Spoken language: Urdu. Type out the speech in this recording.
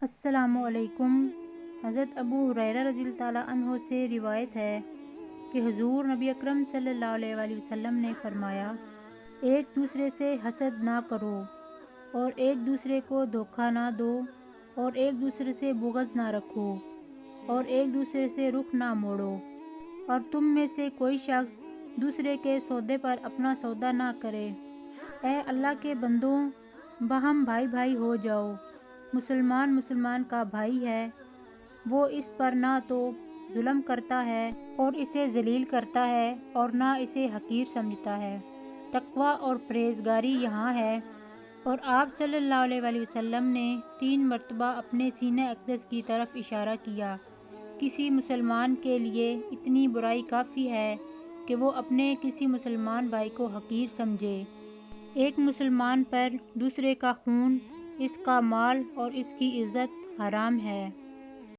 السلام علیکم۔ حضرت ابو ہریرہ رضی اللہ تعالیٰ عنہ سے روایت ہے کہ حضور نبی اکرم صلی اللہ علیہ وآلہ وسلم نے فرمایا، ایک دوسرے سے حسد نہ کرو اور ایک دوسرے کو دھوکہ نہ دو اور ایک دوسرے سے بغض نہ رکھو اور ایک دوسرے سے رخ نہ موڑو، اور تم میں سے کوئی شخص دوسرے کے سودے پر اپنا سودا نہ کرے۔ اے اللہ کے بندوں، باہم بھائی بھائی ہو جاؤ۔ مسلمان کا بھائی ہے، وہ اس پر نہ تو ظلم کرتا ہے اور اسے ذلیل کرتا ہے اور نہ اسے حقیر سمجھتا ہے۔ تقویٰ اور پرہیزگاری یہاں ہے۔ اور آپ صلی اللہ علیہ وآلہ وسلم نے 3 مرتبہ اپنے سینہ اقدس کی طرف اشارہ کیا۔ کسی مسلمان کے لیے اتنی برائی کافی ہے کہ وہ اپنے کسی مسلمان بھائی کو حقیر سمجھے۔ ایک مسلمان پر دوسرے کا خون، اس کا مال اور اس کی عزت حرام ہے۔